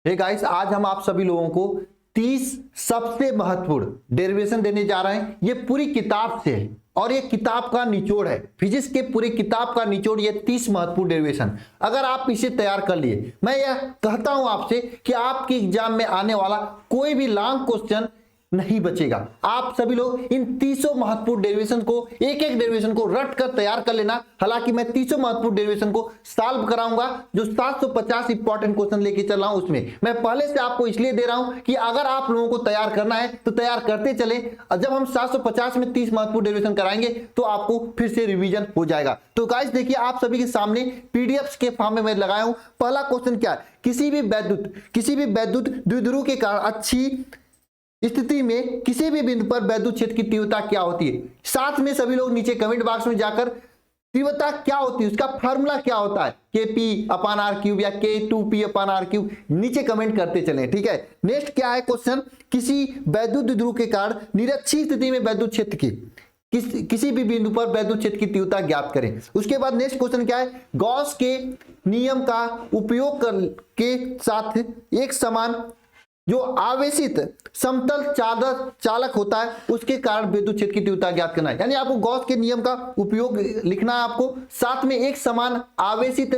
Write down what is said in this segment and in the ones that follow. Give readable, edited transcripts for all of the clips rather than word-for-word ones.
Hey guys, आज हम आप सभी लोगों को 30 सबसे महत्वपूर्ण डेरिवेशन देने जा रहे हैं। ये पूरी किताब से है और ये किताब का निचोड़ है, फिजिक्स के पूरी किताब का निचोड़ ये 30 महत्वपूर्ण डेरिवेशन। अगर आप इसे तैयार कर लिए, मैं यह कहता हूं आपसे कि आपके एग्जाम में आने वाला कोई भी लॉन्ग क्वेश्चन नहीं बचेगा। आप सभी लोग इन 30 महत्वपूर्ण डेरिवेशन को एक एक डेरिवेशन को रट कर तैयार कर लेना। हालांकि मैं 30 महत्वपूर्ण डेरिवेशन को सॉल्व कराऊंगा, जो 750 इंपॉर्टेंट क्वेश्चन लेके चल रहा हूं उसमें मैं पहले से आपको इसलिए दे रहा हूं कि अगर आप लोगों को तैयार करना है तो तैयार करते चले। जब हम 750 में 30 महत्वपूर्ण डेरिवेशन कराएंगे तो आपको फिर से रिवीजन हो जाएगा। तो गाइस देखिए, आप सभी के सामने पीडीएफ के फॉर्म में मैं लगाया हूं। पहला क्वेश्चन क्या है, किसी भी वैद्युत द्विध्रुव के कारण अच्छी स्थिति में किसी भी बिंदु पर वैद्युत क्षेत्र की तीव्रता क्या होती है। साथ में सभी लोग नीचे कमेंट बॉक्स में जाकर तीव्रता क्या होती है, उसका फार्मूला क्या होता है, Kp/r³ या K2p/r³ नीचे कमेंट करते चलें। ठीक है, नेक्स्ट क्या है क्वेश्चन, किसी वैद्युत द्विध्रुव के कारण निरक्षीय स्थिति में वैद्युत क्षेत्र की किसी भी बिंदु पर वैद्युत क्षेत्र की तीव्रता ज्ञात करें। उसके बाद नेक्स्ट क्वेश्चन क्या है, गॉस के नियम का उपयोग के साथ एक समान जो आवेशित समतल चालक होता है उसके कारण विद्युत क्षेत्र की तीव्रता ज्ञात करना है। यानी आपको गॉस के नियम का उपयोग लिखना है, आपको साथ में एक समान आवेशित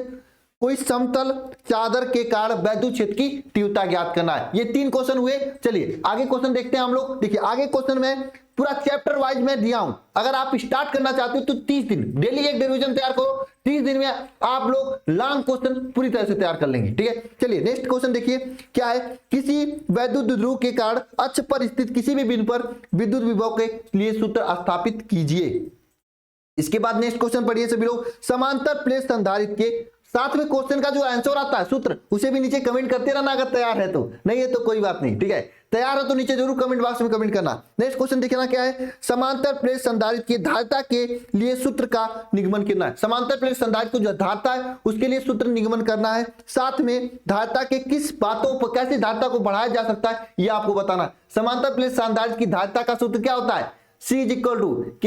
कोई समतल चादर के कारण वैद्युत क्षेत्र की तीव्रता ज्ञात करना है। ये 3 क्वेश्चन हुए। चलिए आगे क्वेश्चन देखते हैं हम लोग। देखिए आगे क्वेश्चन में पूरा चैप्टर वाइज में दिया हूं। अगर आप स्टार्ट करना चाहते हो तो 30 दिन डेली एक डेरिवेशन तैयार करो, 30 दिन में आप लोग लॉन्ग क्वेश्चन पूरी तरह से तैयार कर लेंगे। ठीक है, चलिए नेक्स्ट क्वेश्चन देखिए क्या है, किसी वैद्युत द्विध्रुव के कारण अक्ष पर स्थित किसी भी बिंदु पर विद्युत विभव के लिए सूत्र स्थापित कीजिए। इसके बाद नेक्स्ट क्वेश्चन पढ़िए सभी लोग, समांतर प्लेट संधारित्र के साथ में क्वेश्चन का जो आंसर आता है सूत्र उसे भी नीचे कमेंट करते रहना, अगर तैयार है तो। नहीं है तो कोई बात नहीं। ठीक है, तैयार है तो नीचे जरूर कमेंट बॉक्स में कमेंट करना। नेक्स्ट क्वेश्चन देखना क्या है, समांतर प्लेट संधारित्र की धारिता के लिए सूत्र का निगमन करना है। समांतर प्लेट संधारित्र को जो धारिता है उसके लिए सूत्र निगमन करना है। साथ में धारिता के किस बातों पर कैसे धारिता को बढ़ाया जा सकता है ये आपको बताना। समांतर प्लेट संधारित्र की धारिता का सूत्र क्या होता है, C=K/A/D।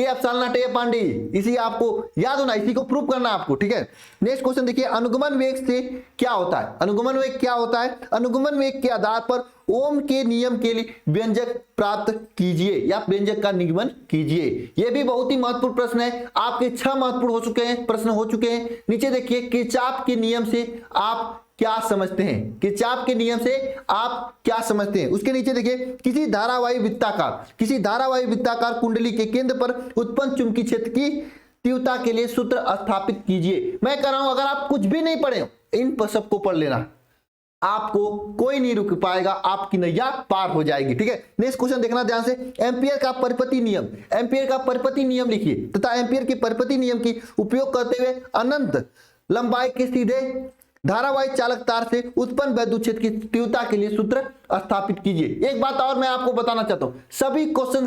इसी आपको याद होना, इसी को प्रूव करना आपको। ठीक है, नेक्स्ट क्वेश्चन देखिए, अनुगमन वेग से क्या होता है। अनुगमन वेग क्या होता है, अनुगमन वेग के आधार पर ओम के नियम के लिए व्यंजक प्राप्त कीजिए या व्यंजक का निगमन कीजिए। यह भी बहुत ही महत्वपूर्ण प्रश्न है। आपके 6 महत्वपूर्ण हो चुके हैं, प्रश्न हो चुके हैं। नीचे देखिए, किरचॉफ के नियम से आप क्या समझते हैं, किरचॉफ के नियम से आप क्या समझते हैं। उसके नीचे देखिए, किसी धारावाही वृत्ताकार कुंडली के केंद्र पर उत्पन्न चुंबकीय क्षेत्र की तीव्रता के लिए सूत्र स्थापित कीजिए। मैं कह रहा हूं अगर आप कुछ भी नहीं पढ़े इन सबको पढ़ लेना, आपको कोई नहीं रुक पाएगा, आपकी नैया पार हो जाएगी। ठीक है, नेक्स्ट क्वेश्चन देखना ध्यान से, एम्पियर का परिपति नियम लिखिए तथा एम्पियर के परिपति नियम की उपयोग करते हुए अनंत लंबाई के सीधे धारावाही चालक तार से उत्पन्न वैद्युत क्षेत्र की तीव्रता के लिए सूत्र स्थापित कीजिए। एक बात और मैं आपको बताना चाहता हूं, सभी क्वेश्चन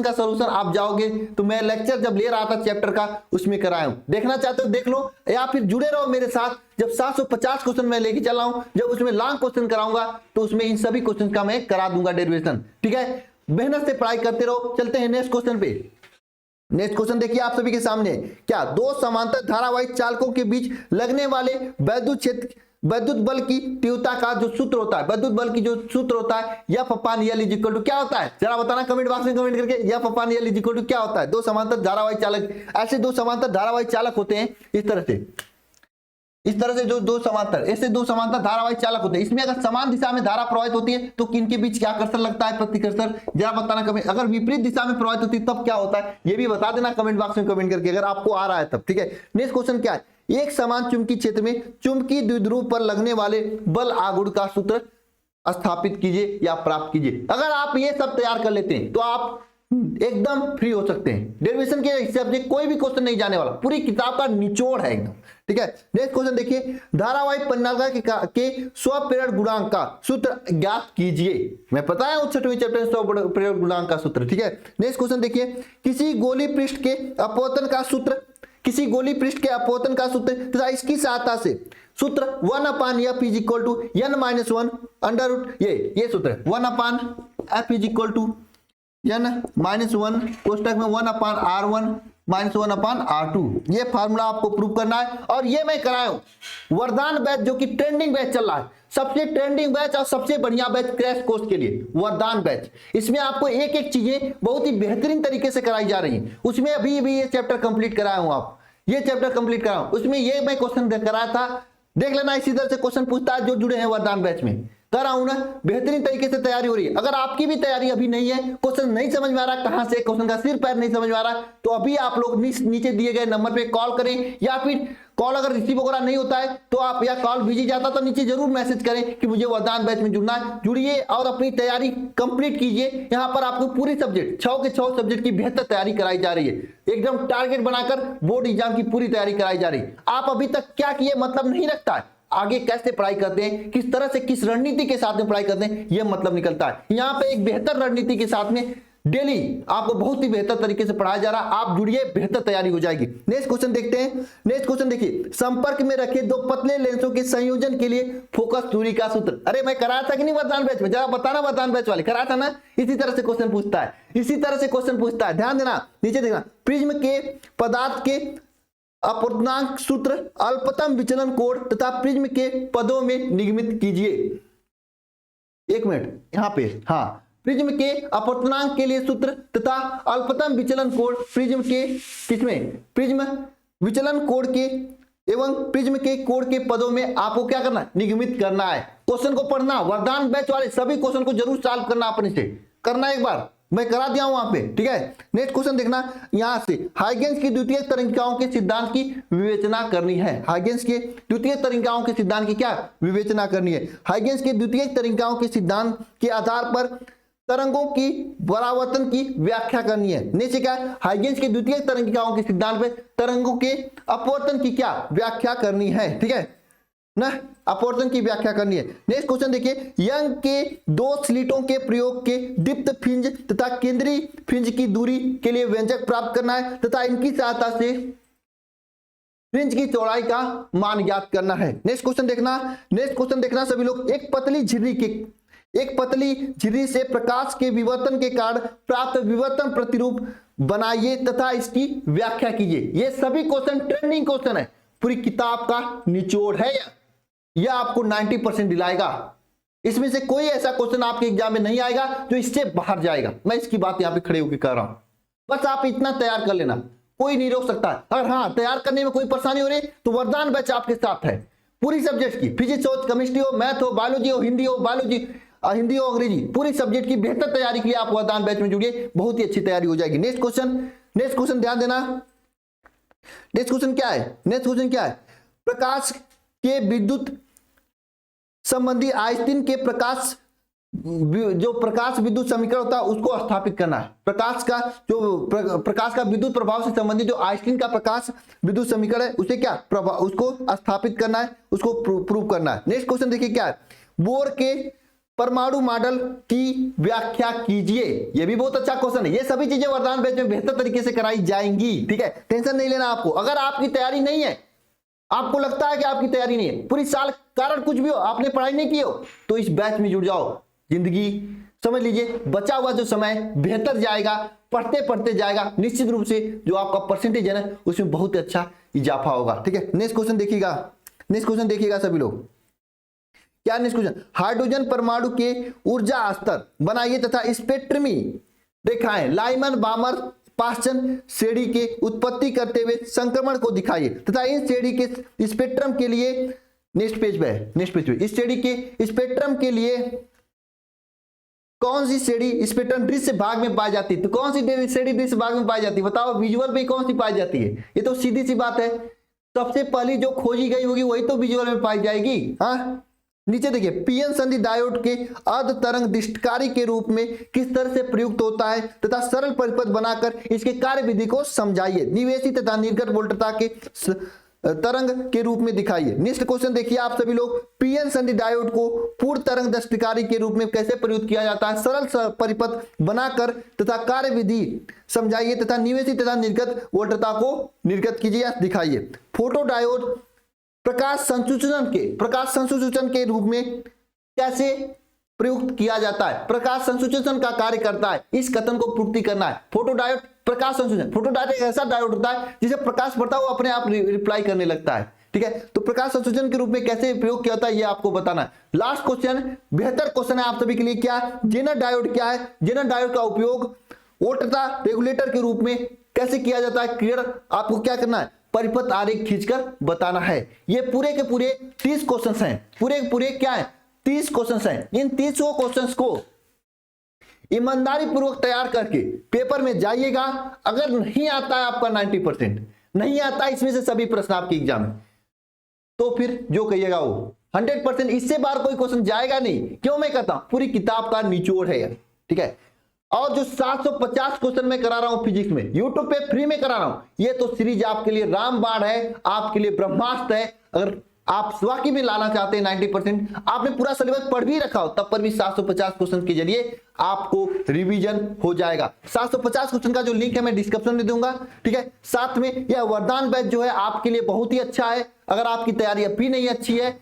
का सलूशन आप जाओगे तो मैं लेक्चर जब ले रहा था चैप्टर का उसमें कराया हूं। देखना चाहते हो देख लो, या फिर जुड़े रहो मेरे साथ। जब 750 क्वेश्चन मैं लेके चल रहा हूं, जब उसमें लॉन्ग क्वेश्चन कराऊंगा तो उसमें इन सभी क्वेश्चन का मैं करा दूंगा डेरिवेशन। ठीक है, मेहनत से पढ़ाई करते रहो। चलते हैं नेक्स्ट क्वेश्चन पे। नेक्स्ट क्वेश्चन देखिए आप सभी के सामने, क्या दो समांतर धारावाही चालकों के बीच लगने वाले वैद्युत बल की तीव्रता का जो सूत्र होता है, वैद्युत बल की जो सूत्र होता है F/L क्या होता है, जरा बताना कमेंट बॉक्स में कमेंट करके। F/L क्या होता है। दो समांतर धारावाही चालक, ऐसे दो समांतर धारावाही चालक होते हैं इस तरह से जो दो समांतर धारावाही चालक होते हैं। इसमें अगर समान दिशा में धारा प्रवाहित होती है तो किनके बीच क्या कर्सर लगता है, प्रतिकर्सर, जरा बताना कमेंट। अगर विपरीत दिशा में प्रवाहित होती है तब क्या होता है ये भी बता देना कमेंट बॉक्स में कमेंट करके, अगर आपको आ रहा है तब। ठीक है, नेक्स्ट क्वेश्चन क्या है, एक समान चुंबकीय क्षेत्र में चुंबकीय द्विध्रुव पर लगने वाले बल आघूर्ण का सूत्र स्थापित कीजिए या प्राप्त कीजिए। अगर आप ये सब तैयार कर लेते हैं तो आप एकदम फ्री हो सकते हैं। डेरिवेशन के हिसाब से कोई भी क्वेश्चन नहीं जाने वाला, पूरी किताब का निचोड़ है एकदम। ठीक है, नेक्स्ट क्वेश्चन देखिए, धारावाही परिनालिका के स्वप्रेरण गुणांक का सूत्र ज्ञात कीजिए। मैं पता है 69वें चैप्टर स्वप्रेरण गुणांक का सूत्र। ठीक है, नेक्स्ट क्वेश्चन देखिए, किसी गोली पृष्ठ के अपवर्तन का सूत्र तथा इसकी सहायता से सूत्र 1/f n-1 अंडर रूट ये सूत्र 1/f n-1 कोष्टक में 1/r1 -1/R2। ये फार्मूला आपको प्रूव करना है और ये मैं कराया हूं वरदान बैच जो कि ट्रेंडिंग बैच चल रहा है, सबसे ट्रेंडिंग बैच और सबसे बढ़िया बैच क्रैश कोर्स के लिए वरदान बैच। इसमें आपको एक एक चीजें बहुत ही बेहतरीन तरीके से कराई जा रही हैं। उसमें अभी भी ये चैप्टर कंप्लीट कराया हूं, आप ये चैप्टर कंप्लीट कराया हूं, उसमें ये मैं क्वेश्चन कराया था, देख लेना। इसी तरह से क्वेश्चन पूछता है जो जुड़े हैं वरदान बैच में, कर रहा हूं ना, बेहतरीन तरीके से तैयारी हो रही है। अगर आपकी भी तैयारी अभी नहीं है, क्वेश्चन नहीं समझ में आ रहा कहां से, क्वेश्चन का सिर पैर नहीं समझ में आ रहा, तो अभी आप लोग नीचे दिए गए नंबर पे कॉल करें, या फिर कॉल अगर रिसीव वगैरह नहीं होता है तो आप, या कॉल बिजी जाता तो नीचे जरूर मैसेज करें कि मुझे वरदान बैच में जुड़ना है। जुड़िए और अपनी तैयारी कंप्लीट कीजिए। यहाँ पर आपको पूरी सब्जेक्ट 6 के 6 सब्जेक्ट की बेहतर तैयारी कराई जा रही है, एकदम टारगेट बनाकर बोर्ड एग्जाम की पूरी तैयारी कराई जा रही है। आप अभी तक क्या किए मतलब नहीं रखता है, आगे कैसे पढ़ाई करते हैं, किस तरह से किस रणनीति के साथ में पढ़ाई करते हैं, यह मतलब निकलता है। यहाँ पे एक बेहतर रणनीति के साथ में डेली आपको बहुत ही बेहतर तरीके से पढ़ाया जा रहा है। आप जुड़िए, बेहतर तैयारी हो जाएगी। नेक्स्ट क्वेश्चन देखते हैं। नेक्स्ट क्वेश्चन देखिए, संपर्क में रखे दो पतले लेंसों के संयोजन के लिए फोकस दूरी का सूत्र। अरे मैं कराया था कि नहीं वरदान बैच में, जरा बताना, वरदान बैच वाले कराया था ना। इसी तरह से क्वेश्चन पूछता है, इसी तरह से क्वेश्चन पूछता है, ध्यान देना, नीचे देखना। प्रिज्म के पदार्थ के अपूर्णांक सूत्र, अल्पतम विचलन कोण तथा प्रिज्म के पदों में निगमित कीजिए। एक मिनट यहाँ पे, हाँ, प्रिज्म के अपवर्तनांक के लिए सूत्र तथा अल्पतम विचलन कोण प्रिज्म के किसमें, प्रिज्म विचलन कोण के एवं प्रिज्म के कोण के पदों में आपको क्या करना है, निगमित करना है। क्वेश्चन को पढ़ना, वरदान बैच वाले सभी क्वेश्चन को जरूर सॉल्व करना, अपने से करना, एक बार मैं करा दिया हूं वहां पे, ठीक है। नेक्स्ट क्वेश्चन देखना, यहां से हाइगेंस की द्वितीय तरंगिकाओं के सिद्धांत की विवेचना करनी है। हाइगेंस के द्वितीय तरंगिकाओं के सिद्धांत की क्या विवेचना करनी है। हाइगेंस के द्वितीय तरंगिकाओं के सिद्धांत के आधार पर तरंगों की परावर्तन की व्याख्या करनी है। नीचे क्या, हाइगेंस के द्वितीय तरंगिकाओं के सिद्धांत पे तरंगों के अपवर्तन की क्या व्याख्या करनी है, ठीक है ना, अपवर्तन की व्याख्या करनी है। नेक्स्ट क्वेश्चन देखिए, यंग के दो स्लिटों के प्रयोग के दीप्त फ्रिंज तथा केंद्रीय फ्रिंज की दूरी के लिए व्यंजक प्राप्त करना है तथा इनकी सहायता से फ्रिंज की चौड़ाई का मान ज्ञात करना है। नेक्स्ट क्वेश्चन देखना, नेक्स्ट क्वेश्चन देखना सभी लोग, एक पतली झिर्री से प्रकाश के विवर्तन के कारण प्राप्त विवर्तन प्रतिरूप बनाइए तथा इसकी व्याख्या कीजिए। ये सभी क्वेश्चन ट्रेंडिंग क्वेश्चन है, पूरी किताब का निचोड़ है। यह आपको 90% दिलाएगा। इसमें से कोई ऐसा क्वेश्चन आपके एग्जाम में नहीं आएगा जो इससे बाहर जाएगा। मैं इसकी बात यहां पे खड़े होकर कह रहा हूं, बस आप इतना तैयार कर लेना, कोई नहीं रोक सकता। अगर हाँ तैयार करने में कोई परेशानी हो रही तो वरदान बैच आपके साथ है, पूरी सब्जेक्ट की, फिजिक्स हो, केमिस्ट्री हो, मैथ हो, बायोलॉजी हो, हिंदी हो, हिंदी हो, अंग्रेजी, पूरी सब्जेक्ट की बेहतर तैयारी के लिए आप वरदान बैच में जुड़िए, बहुत ही अच्छी तैयारी हो जाएगी। नेक्स्ट क्वेश्चन ध्यान देना। नेक्स्ट क्वेश्चन क्या है, नेक्स्ट क्वेश्चन क्या है, प्रकाश के विद्युत संबंधी आइंस्टीन के प्रकाश विद्युत समीकरण होता है उसको स्थापित करना है। प्रकाश का विद्युत प्रभाव से संबंधित जो आइंस्टीन का प्रकाश विद्युत समीकरण है उसे क्या प्रभाव, उसको स्थापित करना है, उसको प्रूव करना है। नेक्स्ट क्वेश्चन देखिए क्या है, बोर के परमाणु मॉडल की व्याख्या कीजिए। ये भी बहुत अच्छा क्वेश्चन है। ये सभी चीजें वरदान बैच में बेहतर तरीके से कराई जाएंगी, ठीक है, टेंशन नहीं लेना आपको। अगर आपकी तैयारी नहीं है, आपको लगता है कि आपकी तैयारी नहीं है, पूरी साल कारण कुछ भी हो, आपने पढ़ाई नहीं की हो, तो इस बैच में जुड़ जाओ। जिंदगी समझ लीजिए, बचा हुआ जो समय बेहतर जाएगा, पढ़ते पढ़ते जाएगा, निश्चित रूप से जो आपका परसेंटेज है ना उसमें बहुत अच्छा इजाफा होगा, ठीक है। नेक्स्ट क्वेश्चन देखिएगा, नेक्स्ट क्वेश्चन देखिएगा सभी लोग, क्या नेक्स्ट क्वेश्चन, हाइड्रोजन परमाणु के ऊर्जा स्तर बनाइए तथा स्पेक्ट्रमी दिखाएं। लाइमन बामर पाश्चन श्रेणी के उत्पत्ति करते हुए संक्रमण को दिखाइए तथा इन श्रेणी के स्पेक्ट्रम के लिए, नेक्स्ट पेज पे, इस श्रेणी के स्पेक्ट्रम के लिए कौन सी श्रेणी स्पेक्ट्रम दृश्य भाग में पाई जाती है। तो कौन सी श्रेणी दृश्य भाग में पाई जाती है, बताओ, विजुअल में कौन सी पाई जाती है। ये तो सीधी सी बात है, सबसे पहली जो खोजी गई होगी वही तो विजुअल में पाई जाएगी। हाँ, नीचे देखिए, पीएन संधि डायोड के अर्ध तरंग दृष्टकारी के रूप में किस तरह से प्रयुक्त होता है तथा सरल परिपथ बनाकर इसके कार्य विधि को समझाइए। निवेशित तथा निर्गत वोल्टता के तरंग के रूप में दिखाइए। नेक्स्ट क्वेश्चन देखिए आप सभी लोग, पीएन संधि डायोड को पूर्ण तरंग दृष्टिकारी के रूप में कैसे प्रयुक्त किया जाता है, सरल परिपथ बनाकर तथा कार्य विधि समझाइए तथा निवेशित तथा निर्गत वोल्टता को निर्गत कीजिए, दिखाइए। फोटो डायोड प्रकाश संसूचन के रूप में कैसे प्रयुक्त किया जाता है, प्रकाश संसूचन का कार्य करता है, इस कथन को पूर्ति करना है। फोटोडायोड प्रकाश संसूचन, फोटोडायोड एक ऐसा डायोड होता है जिसे प्रकाश पड़ता है वो अपने आप रिप्लाई करने लगता है, ठीक है। तो प्रकाश संसूचन के रूप में कैसे प्रयोग किया होता है ये आपको बताना है। लास्ट क्वेश्चन, बेहतर क्वेश्चन है आप सभी के लिए, क्या है जेनर डायोड क्या है? जेनर डायोड का उपयोग वोल्टता रेगुलेटर के रूप में कैसे किया जाता है? क्लियर, आपको क्या करना है, परिपथ आरेख खींचकर बताना है। ये पूरे के पूरे 30 क्वेश्चंस हैं, पूरे के पूरे क्या है 30 क्वेश्चंस हैं। इन 30 क्वेश्चंस को ईमानदारी पूर्वक तैयार करके पेपर में जाइएगा। अगर नहीं आता है आपका 90% नहीं आता है इसमें से सभी प्रश्न आपके एग्जाम में, तो फिर जो कहिएगा वो 100%, इससे बाहर कोई क्वेश्चन जाएगा नहीं। क्यों मैं कहता हूं, पूरी किताब का निचोड़ है, ठीक है। और जो 750 क्वेश्चन मैं करा रहा हूं फिजिक्स में, यूट्यूब पे फ्री में करा रहा हूं, ये तो सीरीज आपके लिए रामबाण है, आपके लिए ब्रह्मास्त्र है। अगर आप वाकई में लाना चाहते हैं 90%, आपने पूरा सिलेबस पढ़ भी रखा हो तब पर भी 750 क्वेश्चन के जरिए आपको रिवीजन हो जाएगा। 750 क्वेश्चन का जो लिंक है मैं डिस्क्रिप्शन में दूंगा, ठीक है। साथ में यह वरदान बैच जो है आपके लिए बहुत ही अच्छा है। अगर आपकी तैयारी अभी नहीं अच्छी है,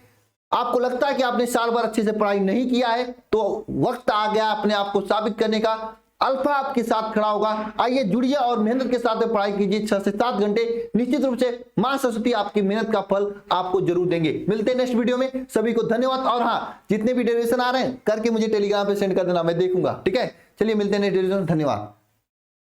आपको लगता है कि आपने साल भर अच्छे से पढ़ाई नहीं किया है, तो वक्त आ गया अपने आप को साबित करने का। अल्फा आपके साथ खड़ा होगा, आइए जुड़िए और मेहनत के साथ पढ़ाई कीजिए 6 से 7 घंटे। निश्चित रूप से मां सरस्वती आपकी मेहनत का फल आपको जरूर देंगे। मिलते हैं नेक्स्ट वीडियो में, सभी को धन्यवाद। और हाँ, जितने भी डेरिवेशन आ रहे हैं करके मुझे टेलीग्राम पे सेंड कर देना, मैं देखूंगा, ठीक है। चलिए मिलते हैं नेक्स्ट वीडियो में, धन्यवाद।